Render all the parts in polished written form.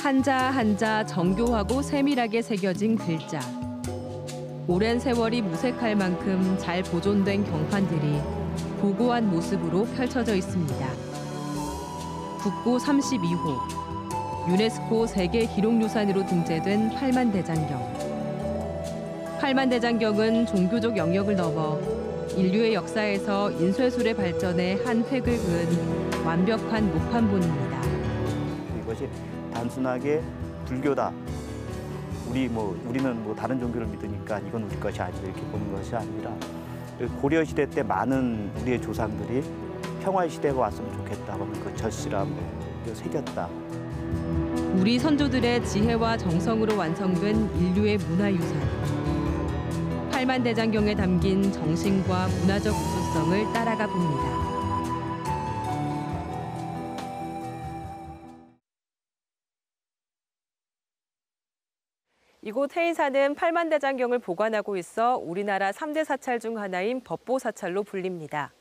한자 한자 정교하고 세밀하게 새겨진 글자. 오랜 세월이 무색할 만큼 잘 보존된 경판들이 고고한 모습으로 펼쳐져 있습니다. 국보 32호, 유네스코 세계 기록유산으로 등재된 팔만대장경. 팔만대장경은 종교적 영역을 넘어 인류의 역사에서 인쇄술의 발전에 한 획을 그은 완벽한 목판본입니다. 이것이 단순하게 불교다. 우리는 다른 종교를 믿으니까 이건 우리 것이 아니다 이렇게 보는 것이 아니라 고려 시대 때 많은 우리의 조상들이 평화의 시대가 왔으면 좋겠다고 하는 그 절실함을 새겼다. 우리 선조들의 지혜와 정성으로 완성된 인류의 문화유산. 팔만대장경에 담긴 정신과 문화적 우수성을 따라가 봅니다. 이곳 해인사는 팔만대장경을 보관하고 있어 우리나라 3대 사찰 중 하나인 법보사찰로 불립니다.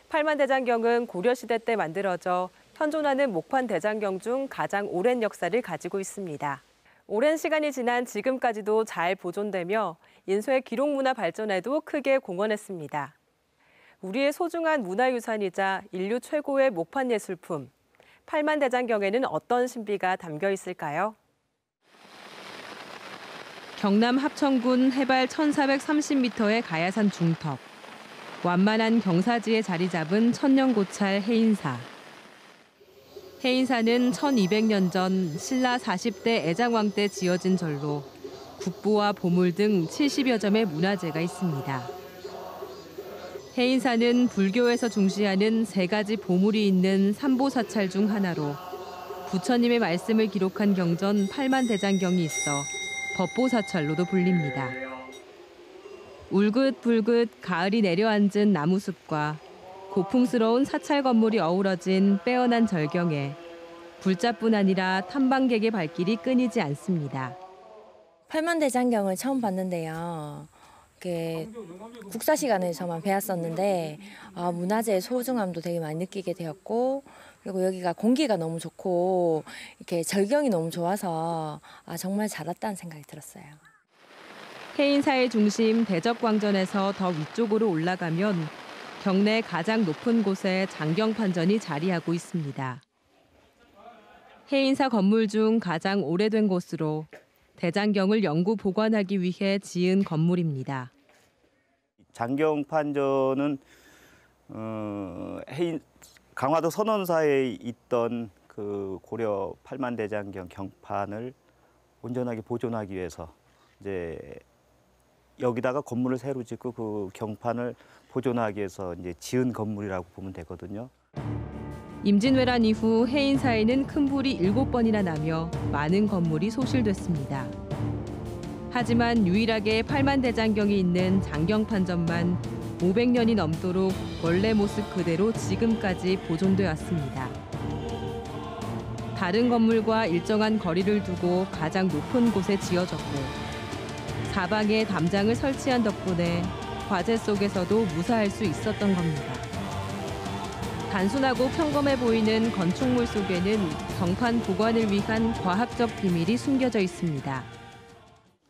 팔만대장경은 고려시대 때 만들어져 현존하는 목판대장경 중 가장 오랜 역사를 가지고 있습니다. 오랜 시간이 지난 지금까지도 잘 보존되며 인쇄 기록 문화 발전에도 크게 공헌했습니다. 우리의 소중한 문화유산이자 인류 최고의 목판 예술품, 팔만대장경에는 어떤 신비가 담겨 있을까요? 경남 합천군 해발 1430m의 가야산 중턱, 완만한 경사지에 자리 잡은 천년고찰 해인사. 해인사는 1200년 전 신라 40대 애장왕 때 지어진 절로 국보와 보물 등 70여 점의 문화재가 있습니다. 해인사는 불교에서 중시하는 3가지 보물이 있는 삼보사찰 중 하나로 부처님의 말씀을 기록한 경전 팔만대장경이 있어 법보사찰로도 불립니다. 울긋불긋 가을이 내려앉은 나무숲과 고풍스러운 사찰 건물이 어우러진 빼어난 절경에 불자뿐 아니라 탐방객의 발길이 끊이지 않습니다. 팔만대장경을 처음 봤는데요. 국사 시간에 저만 배웠었는데 문화재의 소중함도 되게 많이 느끼게 되었고, 그리고 여기가 공기가 너무 좋고 이렇게 절경이 너무 좋아서 정말 잘 왔다는 생각이 들었어요. 해인사의 중심 대적광전에서 더 위쪽으로 올라가면 경내 가장 높은 곳에 장경판전이 자리하고 있습니다. 해인사 건물 중 가장 오래된 곳으로 대장경을 영구 보관하기 위해 지은 건물입니다. 장경판전은 강화도 선원사에 있던 그 고려 팔만대장경 경판을 온전하게 보존하기 위해서 이제 여기다가 건물을 새로 짓고 그 경판을 보존하기 위해서 이제 지은 건물이라고 보면 되거든요. 임진왜란 이후 해인사에는 큰 불이 7번이나 나며 많은 건물이 소실됐습니다. 하지만 유일하게 팔만대장경이 있는 장경판전만 500년이 넘도록 원래 모습 그대로 지금까지 보존돼 왔습니다. 다른 건물과 일정한 거리를 두고 가장 높은 곳에 지어졌고 사방에 담장을 설치한 덕분에 화재 속에서도 무사할 수 있었던 겁니다. 단순하고 평범해 보이는 건축물 속에는 경판 보관을 위한 과학적 비밀이 숨겨져 있습니다.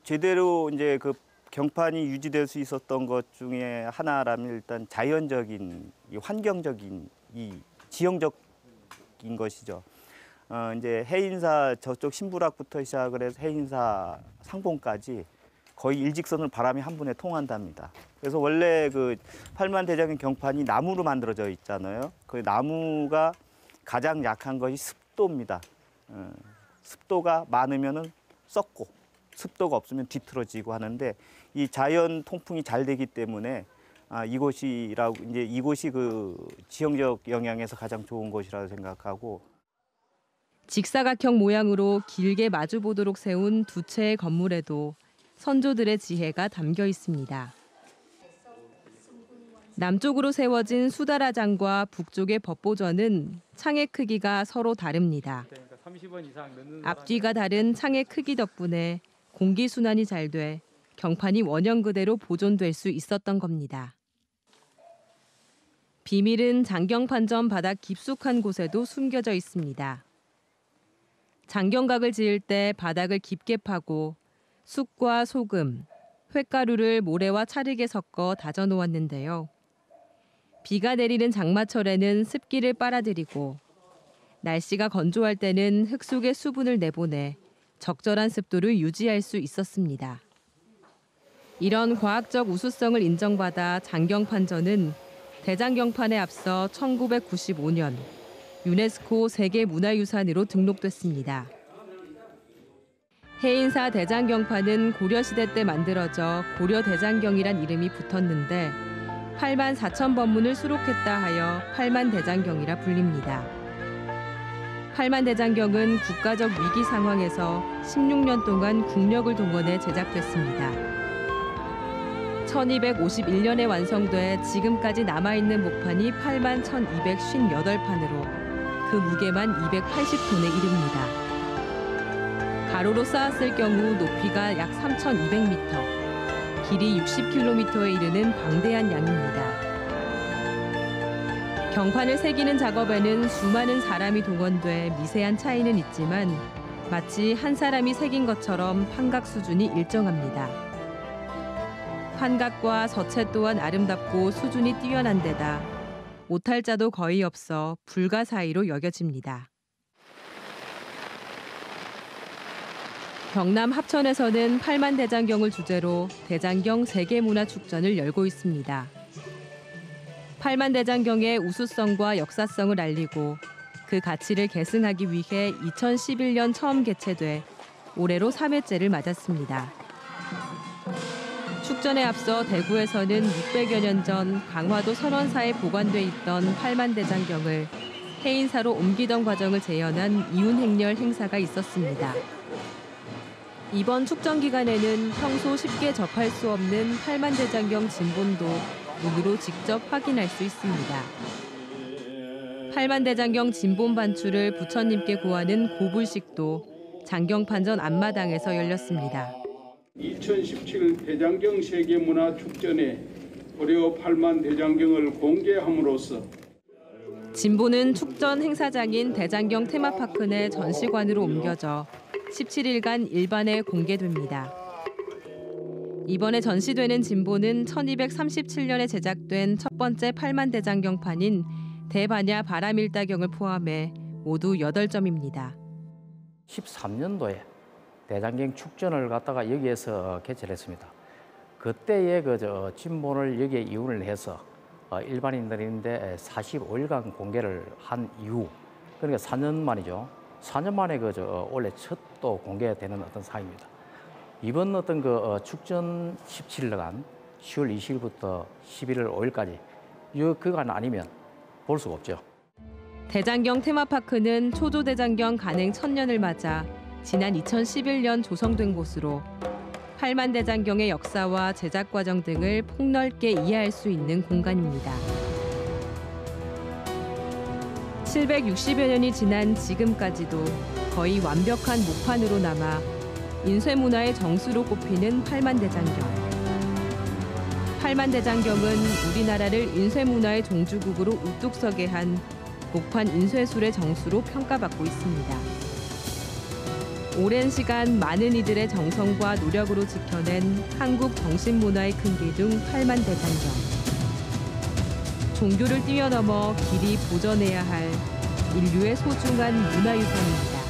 제대로 이제 그 경판이 유지될 수 있었던 것 중에 하나라면 일단 자연적인, 환경적인, 지형적인 것이죠. 이제 해인사 저쪽 신부락부터 시작을 해서 해인사 상봉까지 거의 일직선으로 바람이 한 분에 통한답니다. 그래서 원래 그 팔만대장경 경판이 나무로 만들어져 있잖아요. 그 나무가 가장 약한 것이 습도입니다. 습도가 많으면은 썩고 습도가 없으면 뒤틀어지고 하는데 이 자연 통풍이 잘 되기 때문에 이곳이 그 지형적 영향에서 가장 좋은 곳이라고 생각하고. 직사각형 모양으로 길게 마주보도록 세운 두 채의 건물에도 선조들의 지혜가 담겨 있습니다. 남쪽으로 세워진 수다라장과 북쪽의 법보전은 창의 크기가 서로 다릅니다. 앞뒤가 다른 창의 크기 덕분에 공기순환이 잘 돼 경판이 원형 그대로 보존될 수 있었던 겁니다. 비밀은 장경판전 바닥 깊숙한 곳에도 숨겨져 있습니다. 장경각을 지을 때 바닥을 깊게 파고 쑥과 소금, 횟가루를 모래와 찰흙에 섞어 다져 놓았는데요. 비가 내리는 장마철에는 습기를 빨아들이고 날씨가 건조할 때는 흙 속에 수분을 내보내 적절한 습도를 유지할 수 있었습니다. 이런 과학적 우수성을 인정받아 장경판전은 대장경판에 앞서 1995년 유네스코 세계문화유산으로 등록됐습니다. 해인사 대장경판은 고려시대 때 만들어져 고려대장경이란 이름이 붙었는데 8만 4천 번문을 수록했다 하여 팔만대장경이라 불립니다. 팔만대장경은 국가적 위기 상황에서 16년 동안 국력을 동원해 제작됐습니다. 1251년에 완성돼 지금까지 남아있는 목판이 8만 1258판으로 그 무게만 280톤에 이릅니다. 가로로 쌓았을 경우 높이가 약 3,200m, 길이 60km에 이르는 방대한 양입니다. 경판을 새기는 작업에는 수많은 사람이 동원돼 미세한 차이는 있지만 마치 한 사람이 새긴 것처럼 판각 수준이 일정합니다. 판각과 서체 또한 아름답고 수준이 뛰어난 데다 오탈자도 거의 없어 불가사의로 여겨집니다. 경남 합천에서는 팔만대장경을 주제로 대장경 세계문화축전을 열고 있습니다. 팔만대장경의 우수성과 역사성을 알리고 그 가치를 계승하기 위해 2011년 처음 개최돼 올해로 3회째를 맞았습니다. 축전에 앞서 대구에서는 600여 년 전 강화도 선원사에 보관돼 있던 팔만대장경을 해인사로 옮기던 과정을 재현한 이운행렬 행사가 있었습니다. 이번 축전 기간에는 평소 쉽게 접할 수 없는 팔만대장경 진본도 눈으로 직접 확인할 수 있습니다. 팔만대장경 진본 반추를 부처님께 구하는 고불식도 장경판전 앞마당에서 열렸습니다. 2017 대장경 세계문화축전에 고려 팔만대장경을 공개함으로써 진본은 축전 행사장인 대장경 테마파크 내 전시관으로 옮겨져 17일간 일반에 공개됩니다. 이번에 전시되는 진본은 1237년에 제작된 첫 번째 팔만대장경판인 대반야 바람일다경을 포함해 모두 8점입니다. 13년도에 대장경 축전을 갖다가 여기에서 개최를 했습니다. 그때의 진본을 여기에 이운을 해서 일반인들인데 45일간 공개를 한 이후, 그러니까 4년 만이죠. 4년 만에 원래 첫 또 공개되는 어떤 상황입니다. 이번 축전 17일간 10월 20일부터 11월 5일까지 이 그간 아니면 볼 수가 없죠. 대장경 테마파크는 초조대장경 간행 1000년을 맞아 지난 2011년 조성된 곳으로 팔만대장경의 역사와 제작 과정 등을 폭넓게 이해할 수 있는 공간입니다. 760여 년이 지난 지금까지도 거의 완벽한 목판으로 남아 인쇄문화의 정수로 꼽히는 팔만대장경. 팔만대장경은 우리나라를 인쇄문화의 종주국으로 우뚝 서게 한 목판 인쇄술의 정수로 평가받고 있습니다. 오랜 시간 많은 이들의 정성과 노력으로 지켜낸 한국 정신문화의 큰 기둥 팔만대장경. 종교를 뛰어넘어 길이 보존해야 할 인류의 소중한 문화유산입니다.